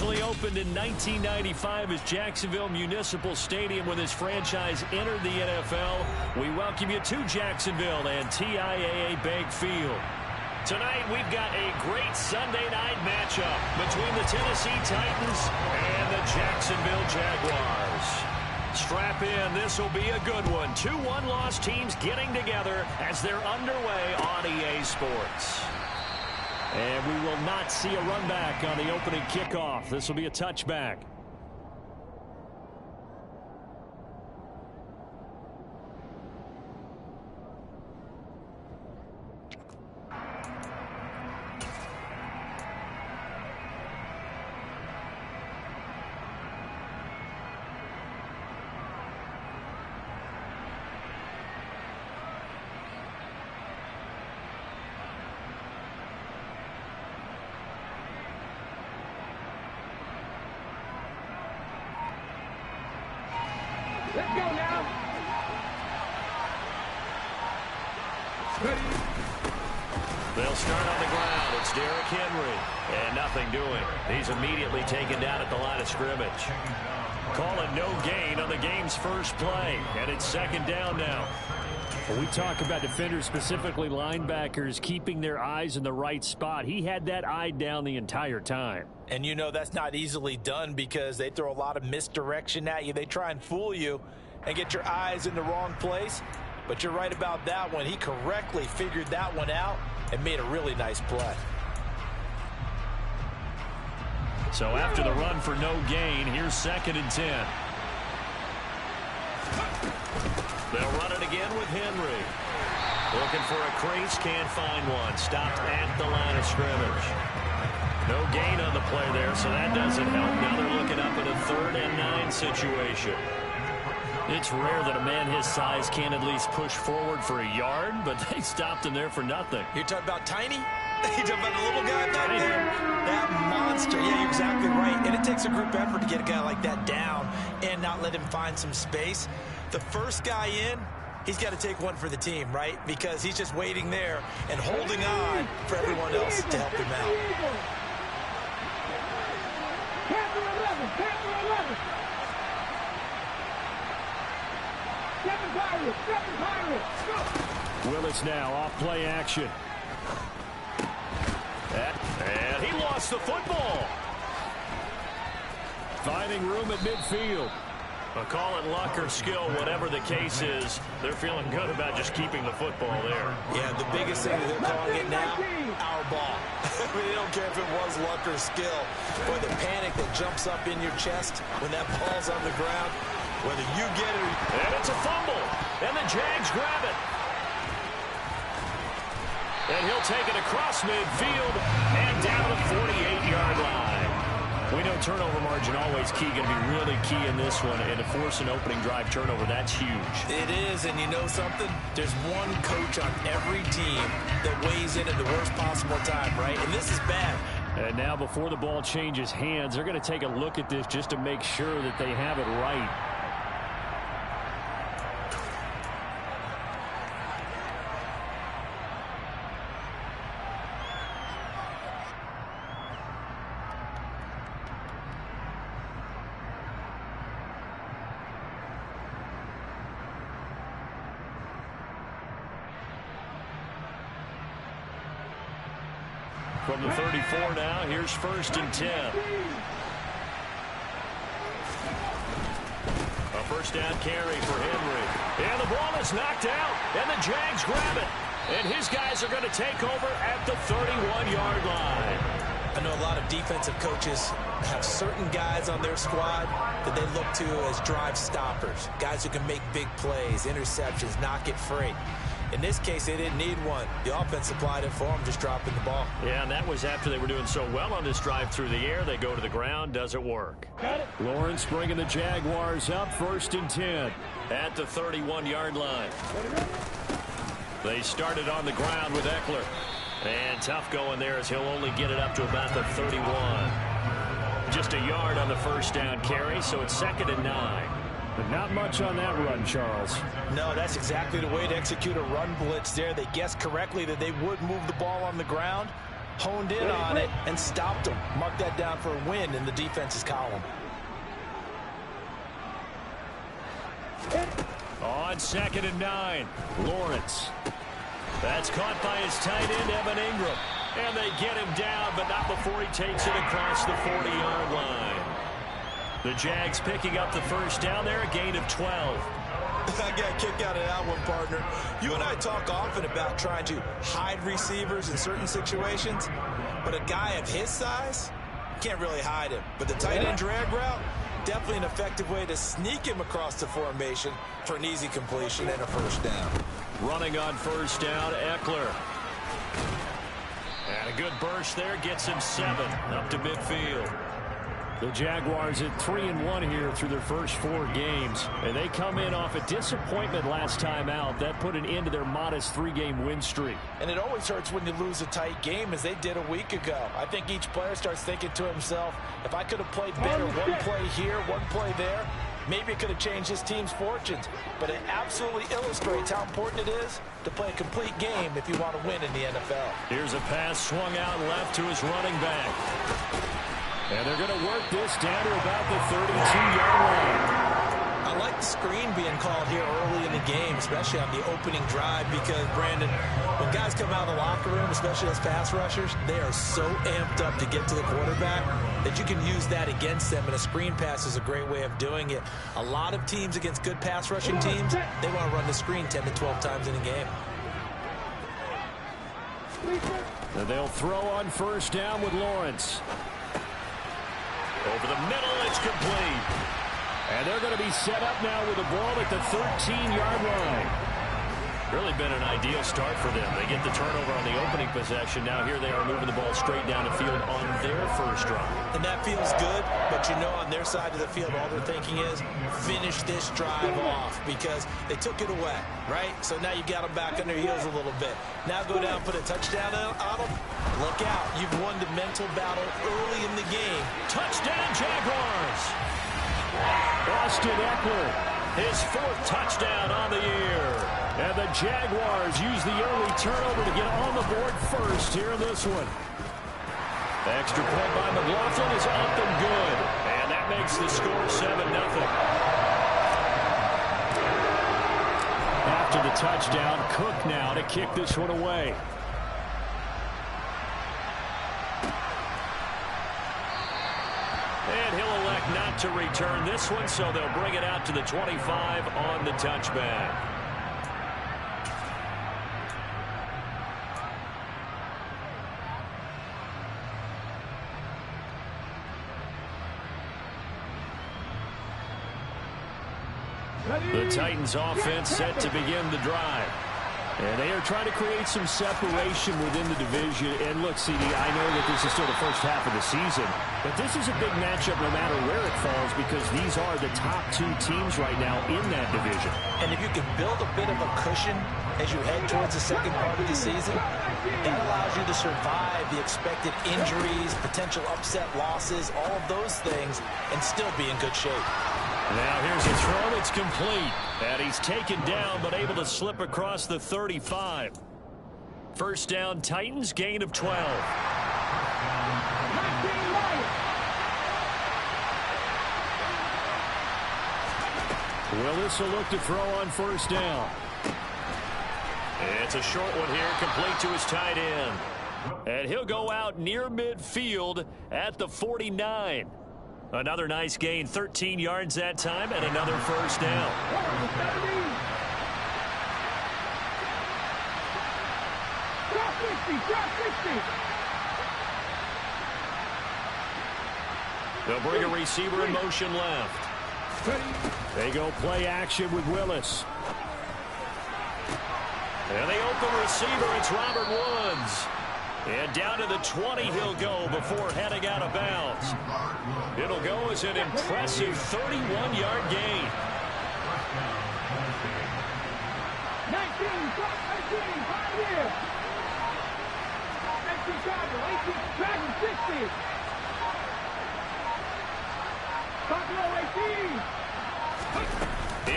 officially opened in 1995 as Jacksonville Municipal Stadium when this franchise entered the NFL. We welcome you to Jacksonville and TIAA Bank Field. Tonight we've got a great Sunday night matchup between the Tennessee Titans and the Jacksonville Jaguars. Strap in, this will be a good one. Two one-loss teams getting together as they're underway on EA Sports. And we will not see a run back on the opening kickoff. This will be a touchback. Let's go now. They'll start on the ground. It's Derrick Henry. And nothing doing. He's immediately taken down at the line of scrimmage. Call it no gain on the game's first play. And it's second down now. When we talk about defenders, specifically linebackers, keeping their eyes in the right spot, he had that eye down the entire time. And you know that's not easily done because they throw a lot of misdirection at you. They try and fool you and get your eyes in the wrong place. But you're right about that one. He correctly figured that one out and made a really nice play. So after the run for no gain, here's 2nd and 10. They'll run it again with Henry. Looking for a crease, can't find one. Stopped at the line of scrimmage. No gain on the play there, so that doesn't help. Now they're looking up at a 3rd and 9 situation. It's rare that a man his size can at least push forward for a yard, but they stopped him there for nothing. You're talking about Tiny? You're talking about the little guy back there? That monster. Yeah, you're exactly right. And it takes a group effort to get a guy like that down and not let him find some space. The first guy in, he's got to take one for the team, right? Because he's just waiting there and holding on for everyone else to help him out. Willis now off play action. And he lost the football. Finding room at midfield. Call it luck or skill, whatever the case is, they're feeling good about just keeping the football there. Yeah, the biggest thing that they're calling it now, our ball. I mean, they don't care if it was luck or skill. Or the panic that jumps up in your chest when that ball's on the ground, whether you get it or... And it's a fumble, and the Jags grab it. And he'll take it across midfield and down the 48-yard line. We know turnover margin always key, going to be really key in this one, and to force an opening drive turnover, that's huge. It is, and you know something? There's one coach on every team that weighs in at the worst possible time, right? And this is bad. And now before the ball changes hands, they're going to take a look at this just to make sure that they have it right. From the 34 now, here's 1st and 10. A first down carry for Henry. And the ball is knocked out, and the Jags grab it. And his guys are going to take over at the 31-yard line. I know a lot of defensive coaches have certain guys on their squad that they look to as drive stoppers, guys who can make big plays, interceptions, knock it free. In this case, they didn't need one. The offense supplied it for them, just dropping the ball. Yeah, and that was after they were doing so well on this drive through the air. They go to the ground, doesn't work. Lawrence bringing the Jaguars up, 1st and 10. At the 31-yard line. They started on the ground with Eckler. And tough going there as he'll only get it up to about the 31. Just a yard on the first down carry, so it's 2nd and 9. But not much on that run, Charles. No, that's exactly the way to execute a run blitz there. They guessed correctly that they would move the ball on the ground, honed in on it and stopped him. Mark that down for a win in the defense's column. On 2nd and 9, Lawrence. That's caught by his tight end, Evan Ingram. And they get him down, but not before he takes it across the 40-yard line. The Jags picking up the first down there, a gain of 12. I got a kick out of that one, partner. You and I talk often about trying to hide receivers in certain situations, but a guy of his size can't really hide him. But the tight end drag route, definitely an effective way to sneak him across the formation for an easy completion and a first down. Running on first down, Eckler. And a good burst there gets him 7 up to midfield. The Jaguars at 3-1 here through their first 4 games. And they come in off a disappointment last time out. That put an end to their modest 3-game win streak. And it always hurts when you lose a tight game, as they did a week ago. I think each player starts thinking to himself, if I could have played better one play here, one play there, maybe it could have changed his team's fortunes. But it absolutely illustrates how important it is to play a complete game if you want to win in the NFL. Here's a pass swung out left to his running back. And they're going to work this down to about the 32-yard line. I like the screen being called here early in the game, especially on the opening drive, because, Brandon, when guys come out of the locker room, especially as pass rushers, they are so amped up to get to the quarterback that you can use that against them, and a screen pass is a great way of doing it. A lot of teams against good pass rushing teams, they want to run the screen 10 to 12 times in a game. And they'll throw on first down with Lawrence. Over the middle, it's complete. And they're going to be set up now with the ball at the 13-yard line. Really been an ideal start for them. They get the turnover on the opening possession. Now here they are moving the ball straight down the field on their first drive. And that feels good, but you know on their side of the field, all they're thinking is finish this drive off because they took it away, right? So now you got them back on their heels a little bit. Now go down, put a touchdown on them. Look out. You've won the mental battle early in the game. Touchdown, Jaguars! Austin Eckler, his 4th touchdown on the year. And the Jaguars use the early turnover to get on the board first here in this one. Extra point by McLaughlin is up and good. And that makes the score 7-0. After the touchdown, Cook now to kick this one away. And he'll elect not to return this one, so they'll bring it out to the 25 on the touchback. The Titans offense set to begin the drive. And they are trying to create some separation within the division. And look, CD, I know that this is still the first half of the season, but this is a big matchup no matter where it falls because these are the top 2 teams right now in that division. And if you can build a bit of a cushion as you head towards the second part of the season, that allows you to survive the expected injuries, potential upset losses, all of those things, and still be in good shape. Now here's a throw. It's complete. And he's taken down but able to slip across the 35. First down, Titans, gain of 12. Willis will look to throw on first down. It's a short one here, complete to his tight end. And he'll go out near midfield at the 49. Another nice gain, 13 yards that time, and another first down. They'll bring a receiver in motion left. They go play action with Willis. And the open receiver, it's Robert Woods. And down to the 20 he'll go before heading out of bounds. It'll go as an impressive 31-yard gain. 19, 5 years. 18, Dragon, 60. Buffalo 18.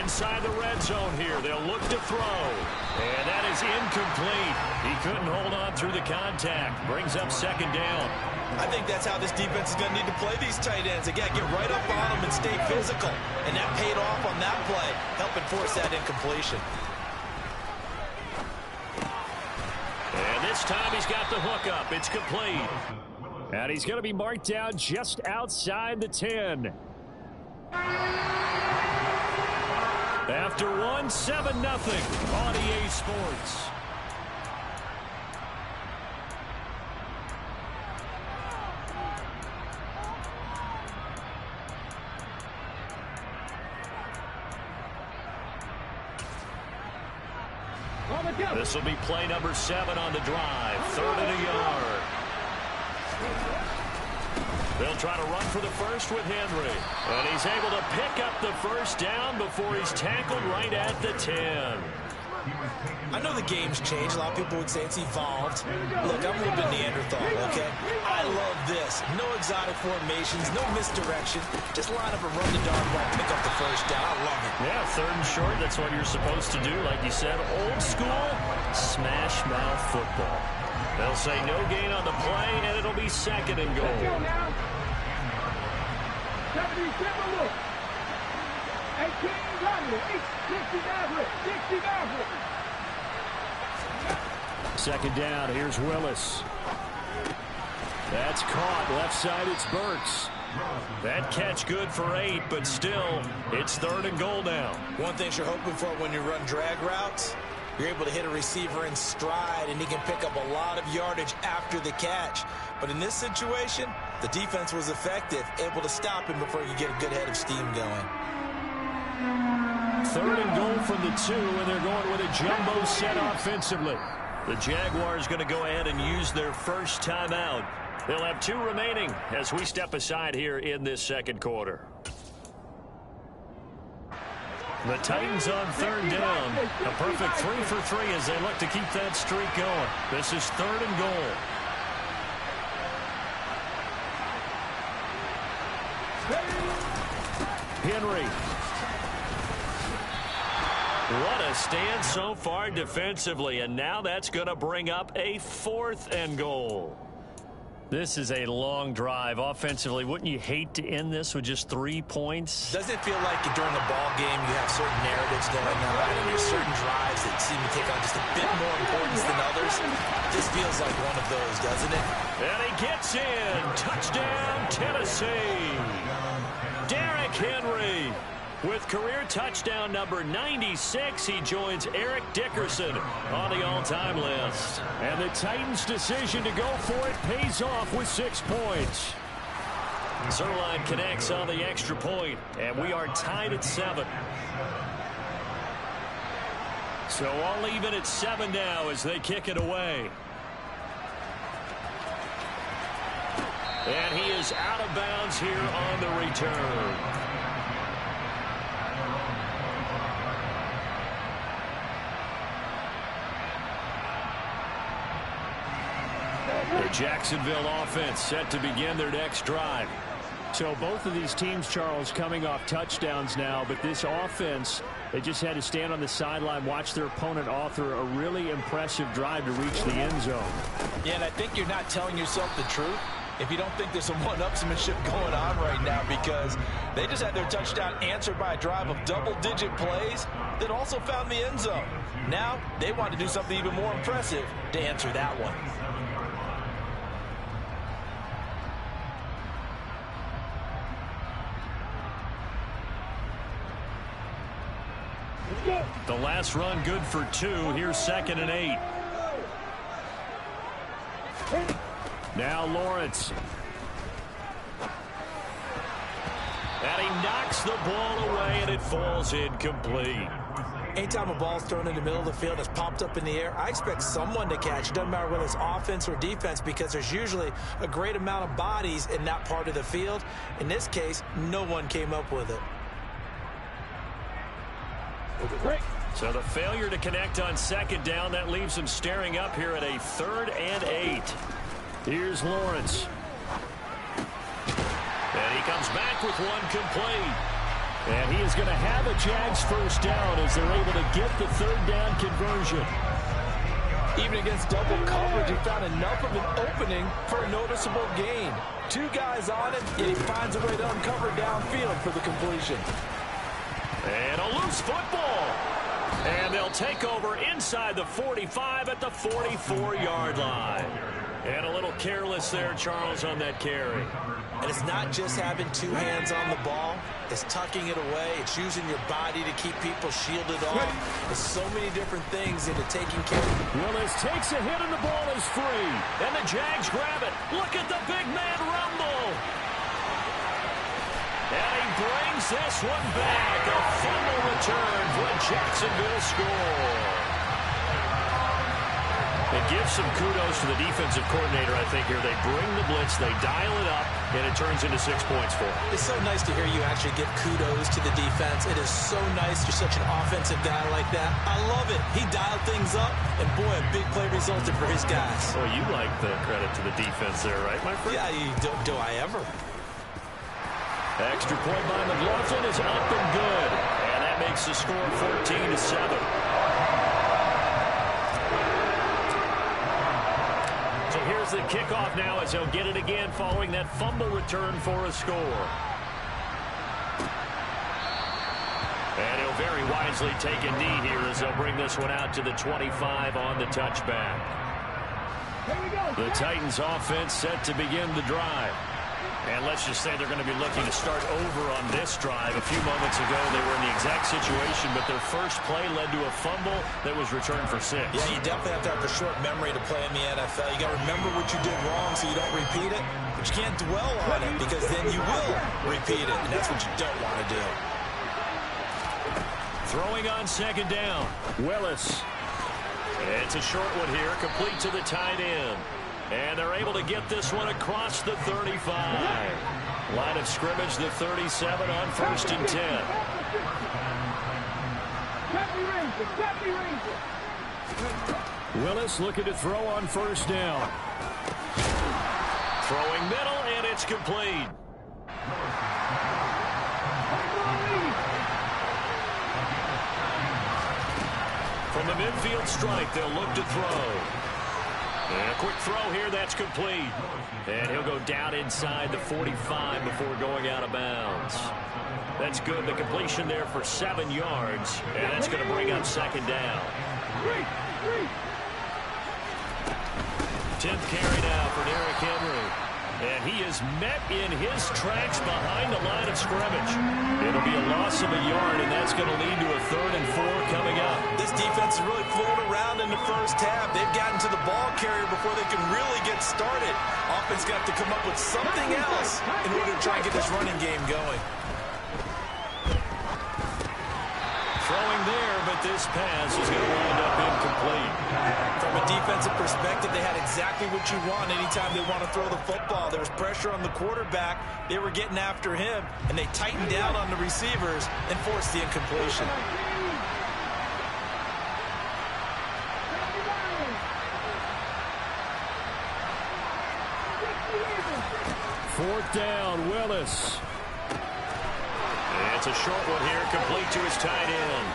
Inside the red zone here. They'll look to throw. And that is incomplete. He couldn't hold on through the contact. Brings up second down. I think that's how this defense is going to need to play these tight ends. Again, get right up on them and stay physical. And that paid off on that play, helping force that incompletion. And this time he's got the hook up. It's complete. And he's going to be marked down just outside the 10. After one, 7-0 on EA Sports. This will be play number 7 on the drive. 3rd and a yard. They'll try to run for the first with Henry. And he's able to pick up the first down before he's tackled right at the 10. I know the game's changed. A lot of people would say it's evolved. Look, I'm a little bit Neanderthal, okay? I love this. No exotic formations, no misdirection. Just line up and run the darn ball, pick up the first down. I love it. Yeah, 3rd and short. That's what you're supposed to do. Like you said, old school, smash mouth football. They'll say no gain on the play, and it'll be 2nd and goal. Let's go now. 77 look. 18 running. 69 look. 2nd down. Here's Willis. That's caught. Left side, it's Burks. That catch good for 8, but still, it's 3rd and goal now. One thing you're hoping for when you run drag routes, you're able to hit a receiver in stride, and he can pick up a lot of yardage after the catch. But in this situation, the defense was effective, able to stop him before you get a good head of steam going. 3rd and goal from the 2, and they're going with a jumbo set offensively. The Jaguars going to go ahead and use their first timeout. They'll have 2 remaining as we step aside here in this 2nd quarter. The Titans on 3rd down. A perfect 3 for 3 as they look to keep that streak going. This is 3rd and goal. Henry. What a stand so far defensively, and now that's going to bring up a 4th and goal. This is a long drive offensively. Wouldn't you hate to end this with just 3 points? Doesn't it feel like during the ball game you have certain narratives going on and there's certain drives that seem to take on just a bit more importance than others? This feels like one of those, doesn't it? And he gets in. Touchdown, Tennessee. Derrick Henry. With career touchdown number 96, he joins Eric Dickerson on the all-time list. And the Titans' decision to go for it pays off with 6 points. Zuerlein connects on the extra point, and we are tied at 7. So all even at 7 now as they kick it away. And he is out of bounds here on the return. The Jacksonville offense set to begin their next drive. So both of these teams, Charles, coming off touchdowns now, but this offense, they just had to stand on the sideline, watch their opponent author a really impressive drive to reach the end zone. Yeah, and I think you're not telling yourself the truth if you don't think there's some one-upsmanship going on right now, because they just had their touchdown answered by a drive of double-digit plays that also found the end zone. Now they want to do something even more impressive to answer that one. The last run good for 2. Here's 2nd and 8. Now Lawrence. And he knocks the ball away, and it falls incomplete. Anytime a ball's thrown in the middle of the field that's popped up in the air, I expect someone to catch. Doesn't matter whether it's offense or defense, because there's usually a great amount of bodies in that part of the field. In this case, no one came up with it. So the failure to connect on 2nd down, that leaves him staring up here at a 3rd and 8. Here's Lawrence. And he comes back with one complete. And he is going to have a Jags first down as they're able to get the third down conversion. Even against double coverage, he found enough of an opening for a noticeable gain. 2 guys on him, yet he finds a way to uncover downfield for the completion. And a loose football. And they'll take over inside the 45 at the 44-yard line. And a little careless there, Charles, on that carry. And it's not just having 2 hands on the ball. It's tucking it away. It's using your body to keep people shielded off. There's so many different things into taking care of. Willis takes a hit and the ball is free. And the Jags grab it. Look at the big man rumble. And he brings this one back. A fumble return for a Jacksonville score. It gives some kudos to the defensive coordinator, I think, here. They bring the blitz, they dial it up, and it turns into 6 points for them. It's so nice to hear you actually give kudos to the defense. It is so nice. You're such an offensive guy like that. I love it. He dialed things up, and boy, a big play resulted for his guys. Well, you like the credit to the defense there, right, my friend? Yeah, do I ever? Extra point by McLaughlin is up and good. And that makes the score 14-7. Here's the kickoff now as they'll get it again following that fumble return for a score. And he'll very wisely take a knee here as they'll bring this one out to the 25 on the touchback. The Titans offense set to begin the drive. And let's just say they're going to be looking to start over on this drive. A few moments ago, they were in the exact situation, but their first play led to a fumble that was returned for 6. Yeah, you definitely have to have a short memory to play in the NFL. You got to remember what you did wrong so you don't repeat it, but you can't dwell on it because then you will repeat it, and that's what you don't want to do. Throwing on second down, Willis. It's a short one here, complete to the tight end. And they're able to get this one across the 35. Line of scrimmage, the 37 on 1st and 10. Willis looking to throw on 1st down. Throwing middle, and it's complete. From the midfield stripe, they'll look to throw. And a quick throw here, that's complete. And he'll go down inside the 45 before going out of bounds. That's good. The completion there for 7 yards. And that's going to bring up second down. 10th carry now for Derrick Henry. And he is met in his tracks behind the line of scrimmage. It'll be a loss of a yard, and that's going to lead to a 3rd and 4 coming up. This defense is really fooling around in the first half. They've gotten to the ball carrier before they can really get started. Offense got to come up with something else in order to try and get this running game going. Throwing there, but this pass is going to wind up incomplete. From a defensive perspective, they had exactly what you want anytime they want to throw the football. There was pressure on the quarterback. They were getting after him, and they tightened down on the receivers and forced the incompletion. Fourth down, Willis. It's a short one here, complete to his tight end.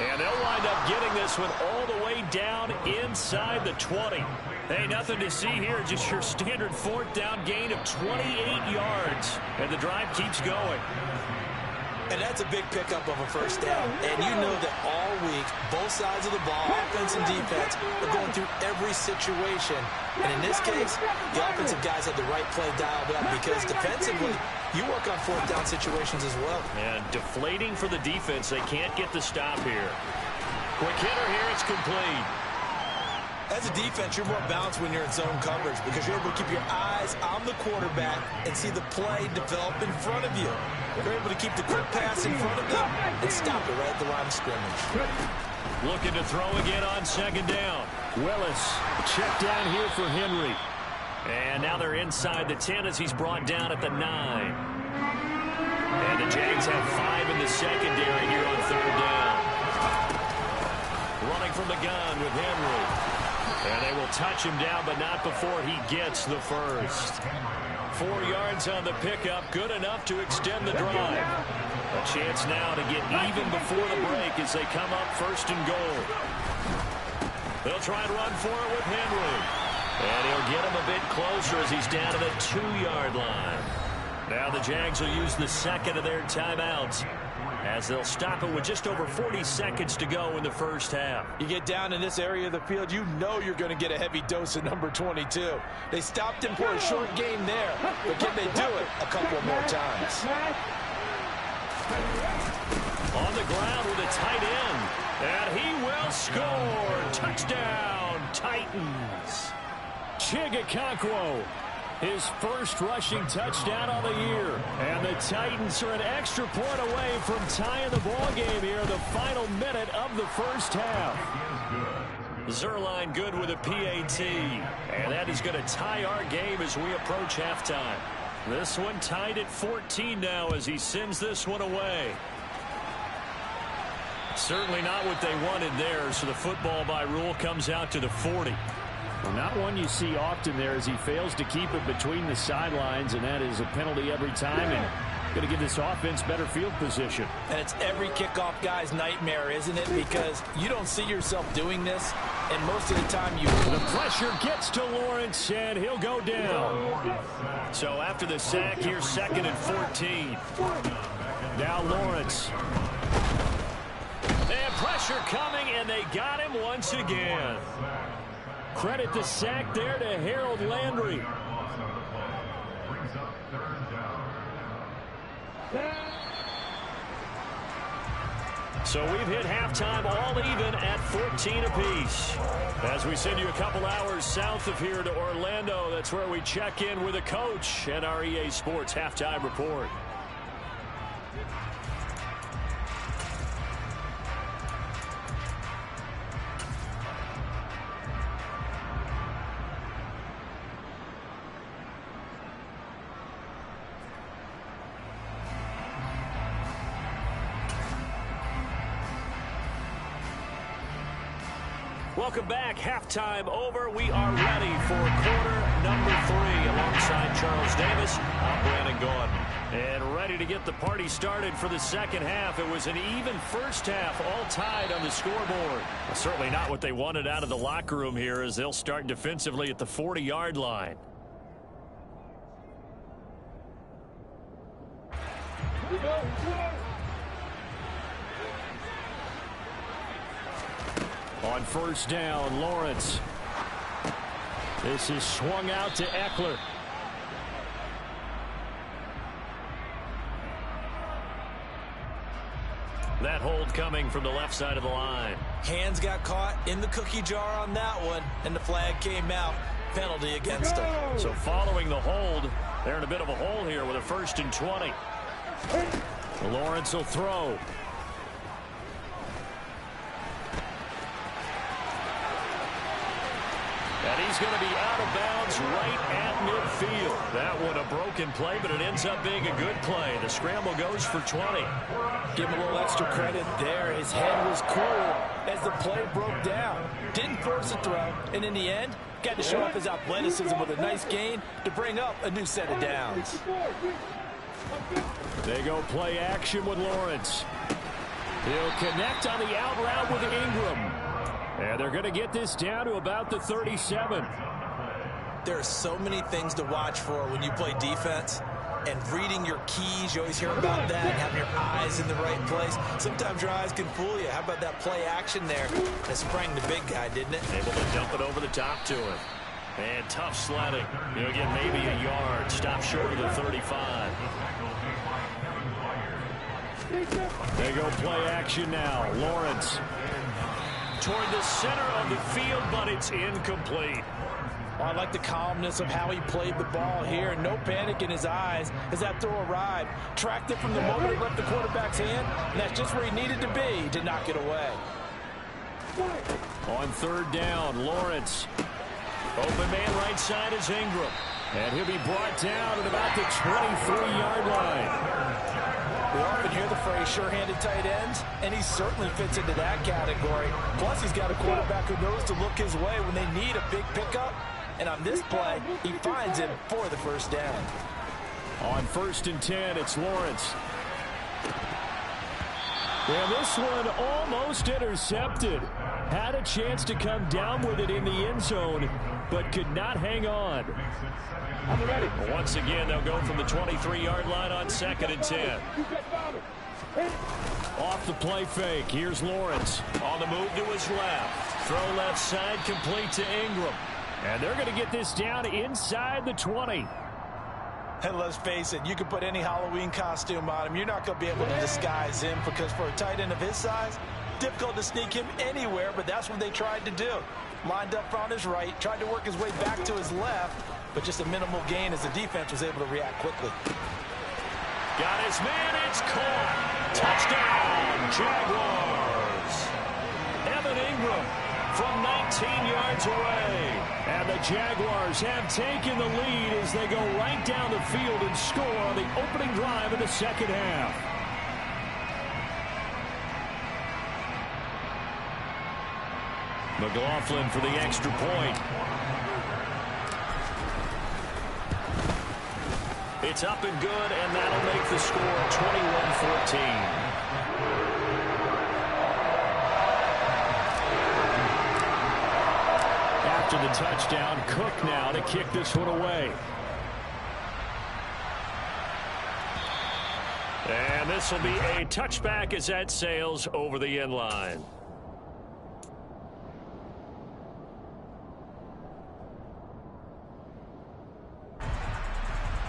And they'll wind up getting this one all the way down inside the 20. Hey, nothing to see here, just your standard 4th down gain of 28 yards. And the drive keeps going. And that's a big pickup of a 1st down. And you know that all week, both sides of the ball, offense and defense, are going through every situation. And in this case, the offensive guys had the right play dialed up because defensively, you work on 4th down situations as well. And deflating for the defense. They can't get the stop here. Quick hitter here, it's complete. As a defense, you're more balanced when you're in zone coverage because you're able to keep your eyes on the quarterback and see the play develop in front of you. You're able to keep the quick pass in front of them and stop it right at the line of scrimmage. Looking to throw again on second down. Willis, check down here for Henry. And now they're inside the 10 as he's brought down at the 9. And the Jags have 5 in the secondary here on 3rd down. Running from the gun with Henry. And they will touch him down, but not before he gets the first. 4 yards on the pickup, good enough to extend the drive. A chance now to get even before the break as they come up 1st and goal. They'll try and run for it with Henry. And he'll get him a bit closer as he's down to the 2-yard line. Now the Jags will use the second of their timeouts as they'll stop it with just over 40 seconds to go in the first half. You get down in this area of the field, you know you're going to get a heavy dose of number 22. They stopped him for a short game there, but can they do it a couple more times? On the ground with a tight end, and he will score. Touchdown, Titans. Chigga, his first rushing touchdown on the year. And the Titans are an extra point away from tying the ball game here, the final minute of the first half. Zuerlein good with a PAT. And that is going to tie our game as we approach halftime. This one tied at 14 now as he sends this one away. Certainly not what they wanted there, so the football by rule comes out to the 40. Well, not one you see often there as he fails to keep it between the sidelines, and that is a penalty every time, and going to give this offense better field position. And it's every kickoff guy's nightmare, isn't it? Because you don't see yourself doing this, and most of the time you... The pressure gets to Lawrence, and he'll go down. So after the sack, here's 2nd and 14. Now Lawrence. And pressure coming, and they got him once again. Credit the sack there to Harold Landry. So we've hit halftime all even at 14 apiece. As we send you a couple hours south of here to Orlando, that's where we check in with a coach and our EA Sports halftime report. Welcome back. Halftime over. We are ready for quarter number 3 alongside Charles Davis. I'm Brandon Gaudin. And ready to get the party started for the second half. It was an even first half, all tied on the scoreboard. Well, certainly not what they wanted out of the locker room here as they'll start defensively at the 40-yard line. On first down, Lawrence. This is swung out to Eckler. That hold coming from the left side of the line. Hands got caught in the cookie jar on that one, and the flag came out. Penalty against him. So following the hold, they're in a bit of a hole here with a 1st and 20. Lawrence will throw. And he's going to be out of bounds right at midfield. That one a broken play, but it ends up being a good play. The scramble goes for 20. Give him a little extra credit there. His head was cool as the play broke down. Didn't force a throw, and in the end, got to show off his athleticism with a nice gain to bring up a new set of downs. They go play action with Lawrence. He'll connect on the out route with Ingram. And they're going to get this down to about the 37. There are so many things to watch for when you play defense. And reading your keys, you always hear about that, having your eyes in the right place. Sometimes your eyes can fool you. How about that play action there? That sprang the big guy, didn't it? Able to dump it over the top to him. And tough sledding. He'll get maybe a yard. Stop short of the 35. They go play action now. Lawrence toward the center of the field, but it's incomplete. Well, I like the calmness of how he played the ball here. No panic in his eyes as that throw arrived. Tracked it from the moment it left the quarterback's hand, and that's just where he needed to be to knock it away. On third down, Lawrence. Open man right side is Ingram. And he'll be brought down at about the 23-yard line. We often hear the phrase sure-handed tight ends, and he certainly fits into that category. Plus, he's got a quarterback who knows to look his way when they need a big pickup. And on this play, he finds him for the first down. On 1st and 10, it's Lawrence. And this one almost intercepted. Had a chance to come down with it in the end zone, but could not hang on. Once again, they'll go from the 23-yard line on 2nd and 10. Off the play fake. Here's Lawrence on the move to his left. Throw left side complete to Ingram. And they're going to get this down inside the 20. And let's face it, you can put any Halloween costume on him. You're not going to be able to disguise him because for a tight end of his size, difficult to sneak him anywhere, but that's what they tried to do. Lined up on his right, tried to work his way back to his left, but just a minimal gain as the defense was able to react quickly. Got his man, it's caught. Touchdown, Jaguars. Evan Ingram from 19 yards away. And the Jaguars have taken the lead as they go right down the field and score on the opening drive of the second half. McLaughlin for the extra point. It's up and good, and that'll make the score 21-14. After the touchdown, Cook now to kick this one away. And this will be a touchback as that sails over the end line.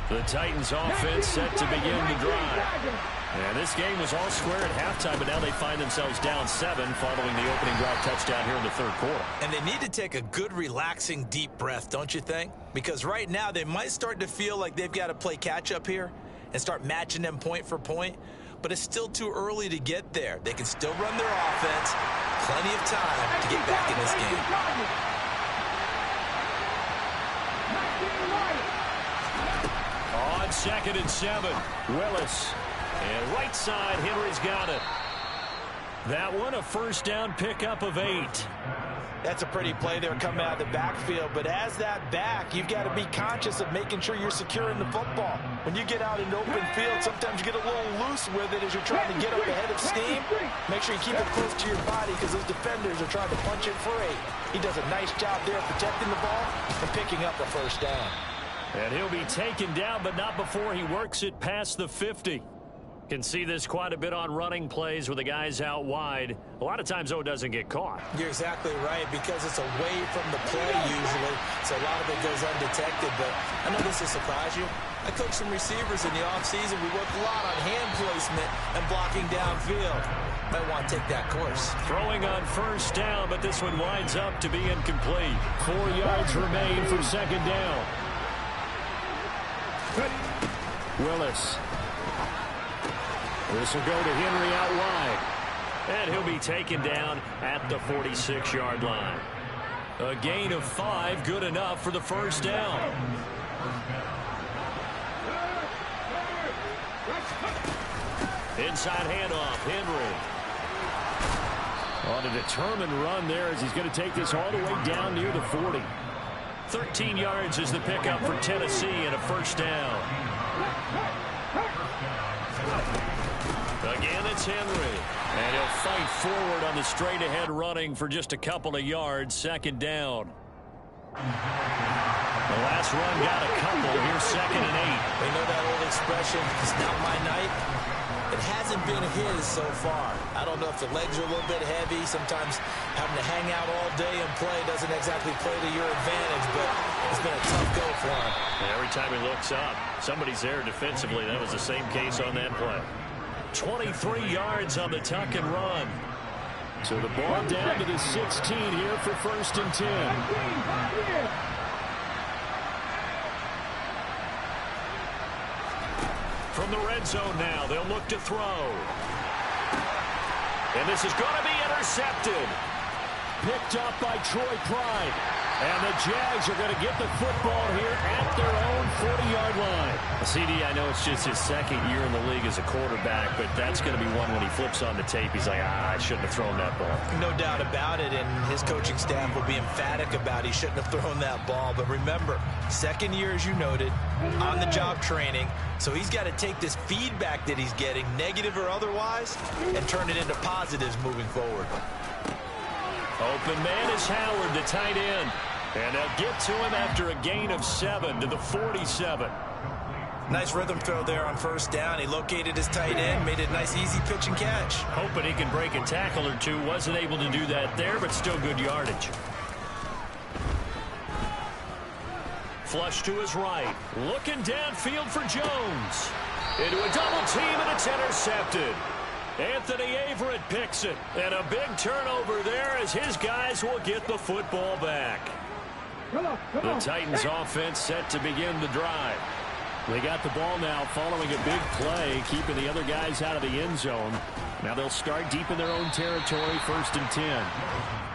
The Titans offense set to begin the drive. And this game was all square at halftime, but now they find themselves down 7 following the opening drive touchdown here in the third quarter. And they need to take a good, relaxing, deep breath, don't you think? Because right now they might start to feel like they've got to play catch-up here and start matching them point for point. But it's still too early to get there. They can still run their offense. Plenty of time to get back in this game. On 2nd and 7, Willis. And right side, Henry's got it. That one, a first down pickup of 8. That's a pretty play there coming out of the backfield. But as that back, you've got to be conscious of making sure you're securing the football. When you get out in open field, sometimes you get a little loose with it as you're trying to get up ahead of steam. Make sure you keep it close to your body because those defenders are trying to punch it free. He does a nice job there protecting the ball and picking up a first down. And he'll be taken down, but not before he works it past the 50. Can see this quite a bit on running plays with the guys out wide. A lot of times, though, it doesn't get caught. You're exactly right, because it's away from the play usually, so a lot of it goes undetected. But I know this will surprise you. I coach some receivers in the offseason. We work a lot on hand placement and blocking downfield. Might want to take that course. Throwing on first down, but this one winds up to be incomplete. 4 yards remain for second down. Willis. This will go to Henry out wide. And he'll be taken down at the 46-yard line. A gain of 5, good enough for the first down. Inside handoff, Henry. On a determined run there as he's going to take this all the way down near the 40. 13 yards is the pickup for Tennessee and a first down. Again, it's Henry. And he'll fight forward on the straight-ahead running for just a couple of yards. Second down. The last run got a couple. Here's 2nd and 8. They know that old expression, it's not my night. It hasn't been his so far. I don't know if the legs are a little bit heavy. Sometimes having to hang out all day and play doesn't exactly play to your advantage, but it's been a tough go for him. And every time he looks up, somebody's there defensively. That was the same case on that play. 23 yards on the tuck and run. So the ball down to the 16 here for 1st and 10. From the red zone now, they'll look to throw. And this is going to be intercepted. Picked up by Troy Pride. And the Jags are going to get the football here at their own 40-yard line. CD, I know it's just his second year in the league as a quarterback, but that's going to be one when he flips on the tape. He's like, I shouldn't have thrown that ball. No doubt about it, and his coaching staff will be emphatic about he shouldn't have thrown that ball. But remember, second year, as you noted, on-the-job training, so he's got to take this feedback that he's getting, negative or otherwise, and turn it into positives moving forward. Open man is Howard, the tight end. And they'll get to him after a gain of 7 to the 47. Nice rhythm throw there on first down. He located his tight end, made it a nice easy pitch and catch. Hoping he can break a tackle or two. Wasn't able to do that there, but still good yardage. Flush to his right. Looking downfield for Jones. Into a double team, and it's intercepted. Anthony Averett picks it. And a big turnover there as his guys will get the football back. The Titans offense set to begin the drive. They got the ball now following a big play, keeping the other guys out of the end zone. Now they'll start deep in their own territory, 1st and 10.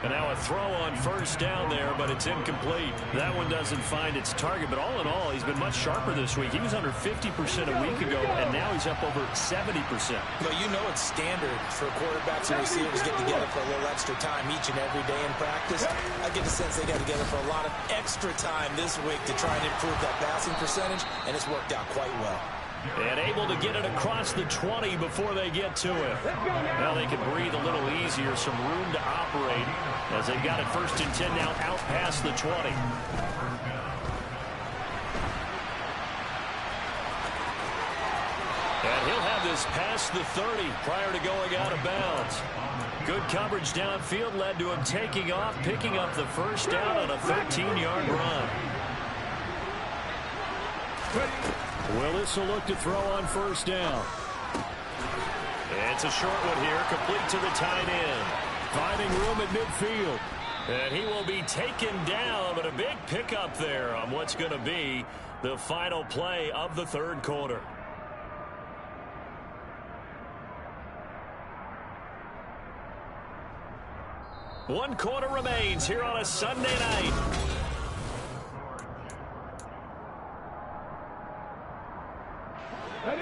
And now a throw on first down there, but it's incomplete. That one doesn't find its target, but all in all, he's been much sharper this week. He was under 50% a week ago, and now he's up over 70%. Well, you know it's standard for quarterbacks and receivers get together for a little extra time each and every day in practice. I get the sense they got together for a lot of extra time this week to try and improve that passing percentage, and it's worked out quite well. And able to get it across the 20 before they get to it. Now they can breathe a little easier, some room to operate as they've got it 1st and 10 now out past the 20. And he'll have this past the 30 prior to going out of bounds. Good coverage downfield led to him taking off, picking up the first down on a 13-yard run. Willis will look to throw on first down. It's a short one here, complete to the tight end. Finding room at midfield. And he will be taken down, but a big pickup there on what's going to be the final play of the 3rd quarter. One quarter remains here on a Sunday night.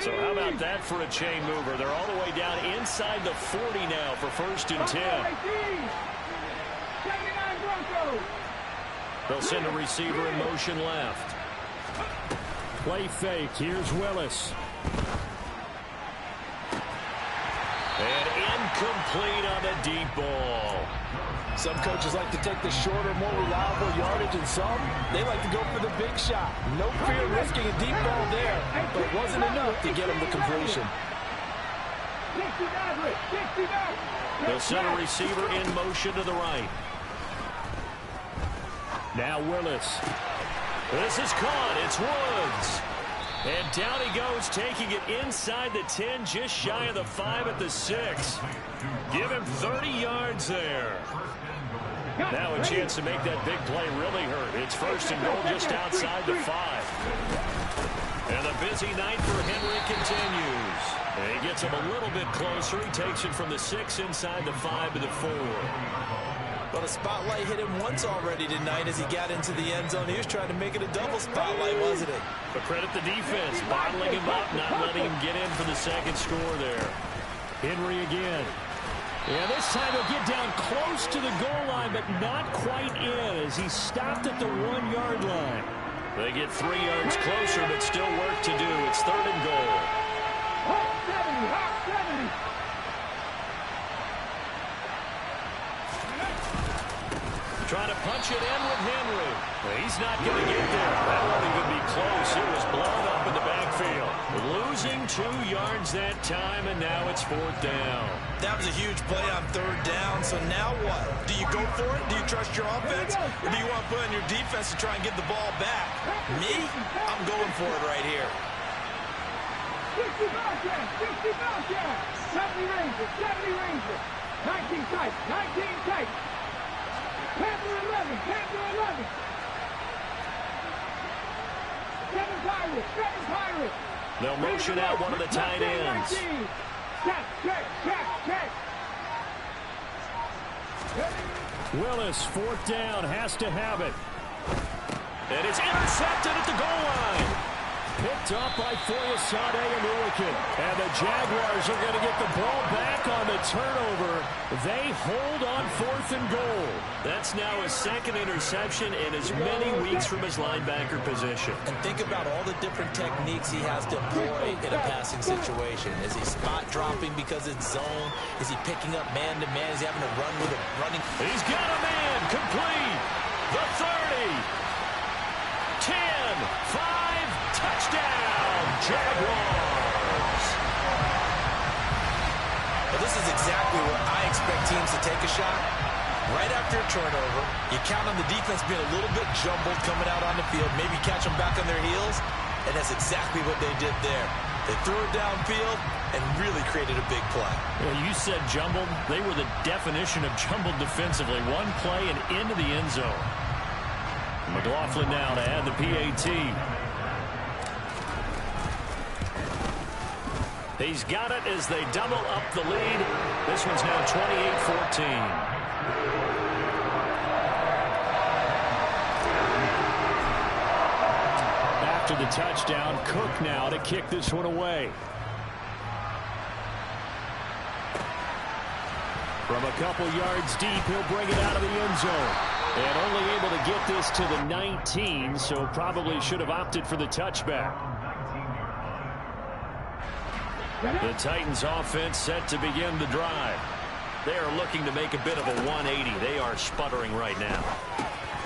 So how about that for a chain mover? They're all the way down inside the 40 now for 1st and 10. They'll send a receiver in motion left. Play fake. Here's Willis. And incomplete on the deep ball. Some coaches like to take the shorter, more reliable yardage, and some, they like to go for the big shot. No fear risking a deep ball there, but it wasn't enough to get him the completion. They'll send a receiver in motion to the right. Now Willis. This is caught. It's Woods. And down he goes, taking it inside the 10, just shy of the 5 at the 6. Give him 30 yards there. Now a chance to make that big play really hurt. It's 1st and goal just outside the 5. And a busy night for Henry continues. And he gets him a little bit closer. He takes it from the 6 inside the 5 to the 4. Well, the spotlight hit him once already tonight as he got into the end zone. He was trying to make it a double spotlight, wasn't it? But credit the defense, bottling him up, not letting him get in for the 2nd score there. Henry again. Yeah, this time he'll get down close to the goal line, but not quite in as he stopped at the 1-yard line. They get 3 yards closer, but still work to do. It's 3rd and goal. Hot 70, hot 70. Trying to punch it in with Henry. Well, he's not going to get there. That won't even be close. It was blown up in the backfield. Losing 2 yards that time, and now it's 4th down. That was a huge play on 3rd down. So now what? Do you go for it? Do you trust your offense? Or do you want to put on your defense to try and get the ball back? Me? I'm going for it right here. 60 Bobcats, 60 Bobcats. 70 Rangers, 70 Rangers. 19 tight, 19 tight. Panther 11, Panther 11. 7 Pirates, 7 Pirates. They'll motion out one of the tight ends. Check, check, check, check. Willis, 4th down, has to have it. And it's intercepted at the goal line. Picked up by Foyesade Oluwakin. And the Jaguars are going to get the ball back on the turnover. They hold on 4th and goal. That's now his 2nd interception in as many weeks from his linebacker position. And think about all the different techniques he has to employ in a passing situation. Is he spot dropping because it's zone? Is he picking up man-to-man? Is he having to run with a running? He's got a man complete. The 30. 10, 5, touchdown, Jaguars. Well, this is exactly where I expect teams to take a shot. Right after a turnover, you count on the defense being a little bit jumbled coming out on the field, maybe catch them back on their heels, and that's exactly what they did there. They threw it downfield and really created a big play. Well, you said jumbled. They were the definition of jumbled defensively. One play and into the end zone. McLaughlin now to add the PAT. He's got it as they double up the lead. This one's now 28-14. After the touchdown, Cook now to kick this one away. From a couple yards deep, he'll bring it out of the end zone. And only able to get this to the 19, so probably should have opted for the touchback. The Titans offense set to begin the drive. They are looking to make a bit of a 180. They are sputtering right now.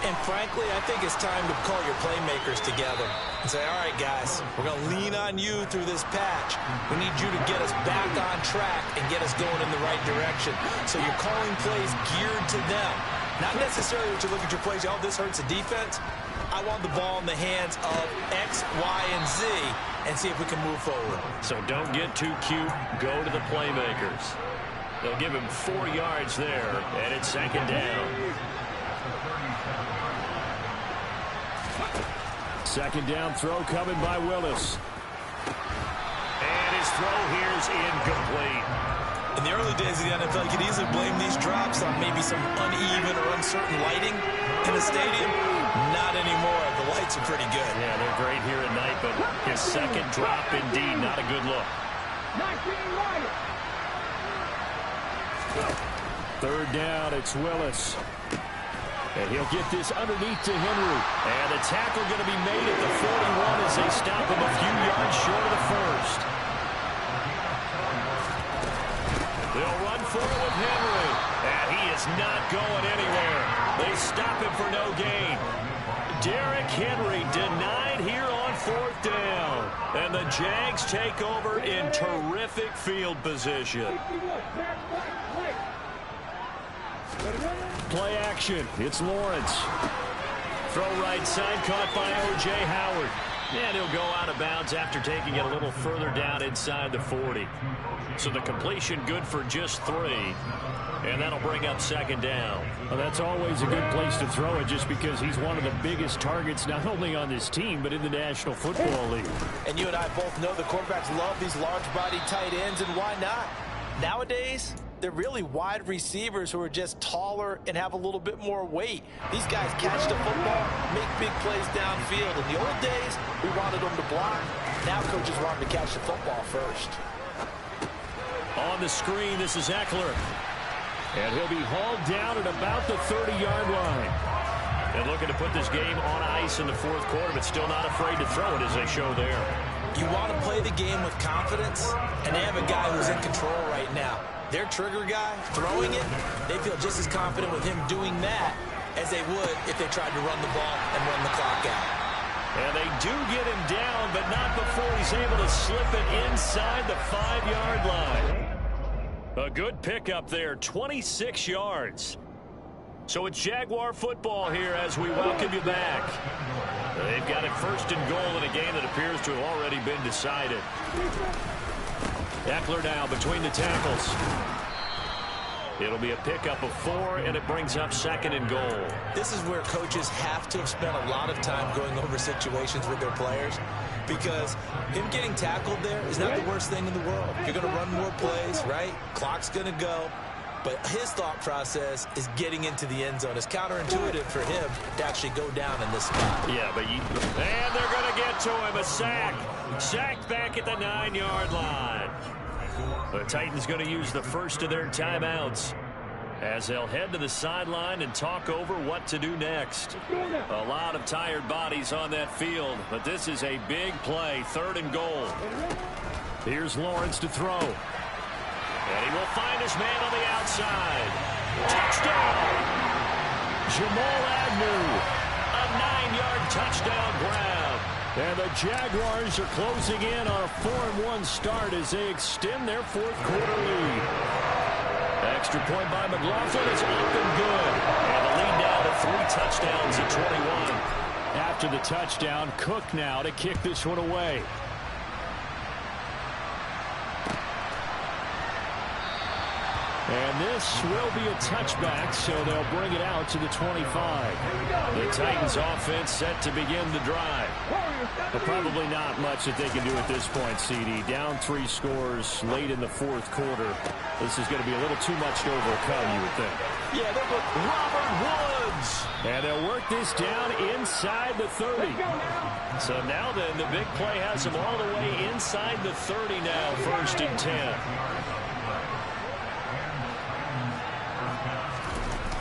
And frankly, I think it's time to call your playmakers together and say, all right, guys, we're going to lean on you through this patch. We need you to get us back on track and get us going in the right direction. So you're calling plays geared to them. Not necessarily that you look at your plays, oh, this hurts the defense. I want the ball in the hands of X, Y, and Z and see if we can move forward. So don't get too cute. Go to the playmakers. They'll give him 4 yards there, and it's 2nd down. 2nd down throw coming by Willis. And his throw here is incomplete. In the early days of the NFL, you could easily blame these drops on maybe some uneven or uncertain lighting in the stadium. Not anymore. The lights are pretty good. Yeah, they're great here at night, but his 2nd drop, indeed, not a good look. 3rd down, it's Willis. And he'll get this underneath to Henry. And the tackle going to be made at the 41 as they stop him a few yards short of the 1st. They'll run for it with Henry. And he is not going anywhere. They stop him for no gain. Derrick Henry denied here on 4th down. And the Jags take over in terrific field position. Play action. It's Lawrence. Throw right side, caught by O.J. Howard. And he'll go out of bounds after taking it a little further down inside the 40. So the completion good for just 3. And that'll bring up 2nd down. Well, that's always a good place to throw it just because he's one of the biggest targets not only on this team but in the National Football League. And you and I both know the quarterbacks love these large-body tight ends, and why not? Nowadays, they're really wide receivers who are just taller and have a little bit more weight. These guys catch the football, make big plays downfield. In the old days, we wanted them to block. Now coaches want them to catch the football first. On the screen, this is Eckler. And he'll be hauled down at about the 30-yard line. And looking to put this game on ice in the 4th quarter, but still not afraid to throw it as they show there. You want to play the game with confidence, and they have a guy who's in control right now. Their trigger guy, throwing it, they feel just as confident with him doing that as they would if they tried to run the ball and run the clock out. And they do get him down, but not before he's able to slip it inside the 5-yard line. A good pickup there, 26 yards. So it's Jaguar football here as we welcome you back. They've got it 1st and goal in a game that appears to have already been decided. Eckler now between the tackles. It'll be a pickup of 4, and it brings up 2nd and goal. This is where coaches have to have spent a lot of time going over situations with their players, because him getting tackled there is not the worst thing in the world. You're going to run more plays, right? Clock's going to go. But his thought process is getting into the end zone. It's counterintuitive for him to actually go down in this spot. Yeah, but and they're going to get to him. A sack. Sacked back at the 9-yard line. The Titans going to use the first of their timeouts as they'll head to the sideline and talk over what to do next. A lot of tired bodies on that field, but this is a big play, 3rd and goal. Here's Lawrence to throw. And he will find his man on the outside. Touchdown! Jamal Agnew. A 9-yard touchdown grab. And the Jaguars are closing in on a 4-1 start as they extend their 4th quarter lead. Extra point by McLaughlin is up and good. And the lead now to 3 touchdowns at 21. After the touchdown, Cook now to kick this one away. And this will be a touchback, so they'll bring it out to the 25. The Titans offense set to begin the drive. But probably not much that they can do at this point, CD. Down 3 scores late in the 4th quarter. This is going to be a little too much to overcome, you would think. Yeah, they'll put Robert Woods. And they'll work this down inside the 30. So now then, the big play has them all the way inside the 30 now, 1st and 10.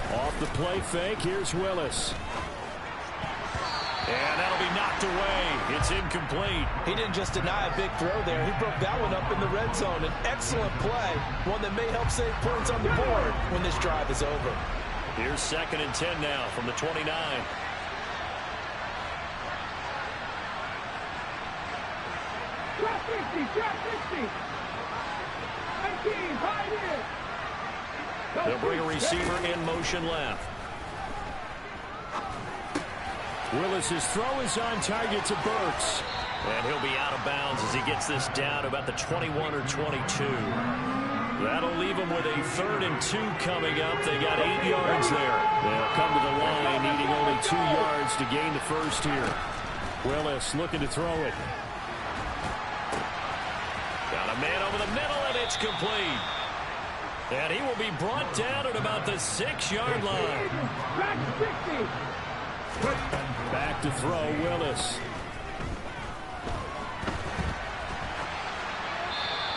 Off the play fake, here's Willis. And that'll be knocked away. It's incomplete. He didn't just deny a big throw there. He broke that one up in the red zone. An excellent play, one that may help save points on the board when this drive is over. Here's 2nd and 10 now from the 29. Drop 50, drop 60. 19, hide in. They'll bring a receiver in motion left. Willis's throw is on target to Burks. And he'll be out of bounds as he gets this down about the 21 or 22. That'll leave him with a 3rd and 2 coming up. They got 8 yards there. They'll come to the line needing only 2 yards to gain the first here. Willis looking to throw it. Got a man over the middle, and it's complete. And he will be brought down at about the 6-yard line. Back to throw, Willis.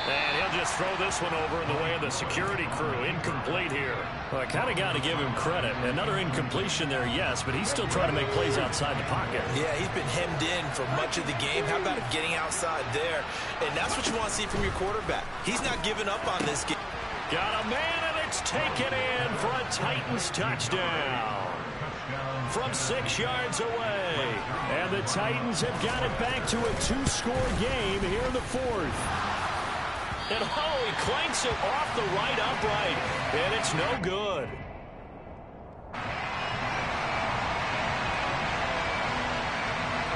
And he'll just throw this one over in the way of the security crew. Incomplete here. Well, I kind of got to give him credit. Another incompletion there, yes, but he's still trying to make plays outside the pocket. Yeah, he's been hemmed in for much of the game. How about him getting outside there? And that's what you want to see from your quarterback. He's not giving up on this game. Got a man, and it's taken in for a Titans touchdown from 6 yards away. And the Titans have got it back to a 2-score game here in the 4th. And he clanks it off the right upright, and it's no good.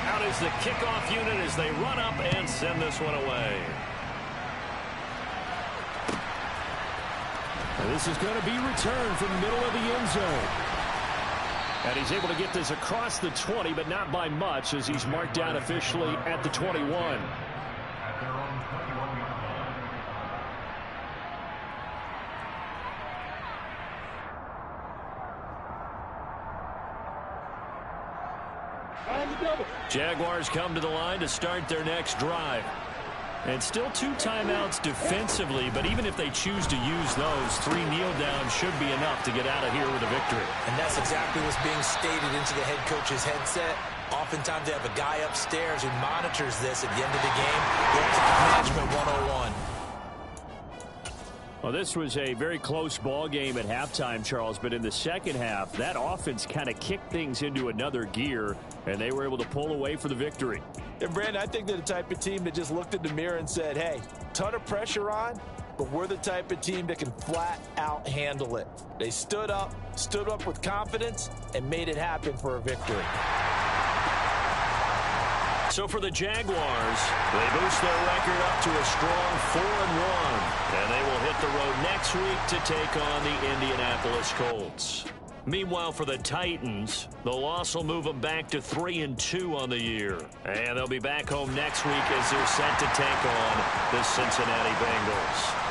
Out is the kickoff unit as they run up and send this one away. And this is going to be returned from the middle of the end zone. And he's able to get this across the 20, but not by much, as he's marked down officially at the 21. Jaguars come to the line to start their next drive. And still 2 timeouts defensively, but even if they choose to use those, 3 kneel downs should be enough to get out of here with a victory. And that's exactly what's being stated into the head coach's headset. Oftentimes they have a guy upstairs who monitors this at the end of the game. Management 101. Well, this was a very close ball game at halftime, Charles, but in the second half, that offense kind of kicked things into another gear, and they were able to pull away for the victory. And, Brandon, I think they're the type of team that just looked in the mirror and said, hey, ton of pressure on, but we're the type of team that can flat out handle it. They stood up with confidence, and made it happen for a victory. So for the Jaguars, they boost their record up to a strong 4-1. And they will hit the road next week to take on the Indianapolis Colts. Meanwhile, for the Titans, the loss will move them back to 3-2 on the year. And they'll be back home next week as they're set to take on the Cincinnati Bengals.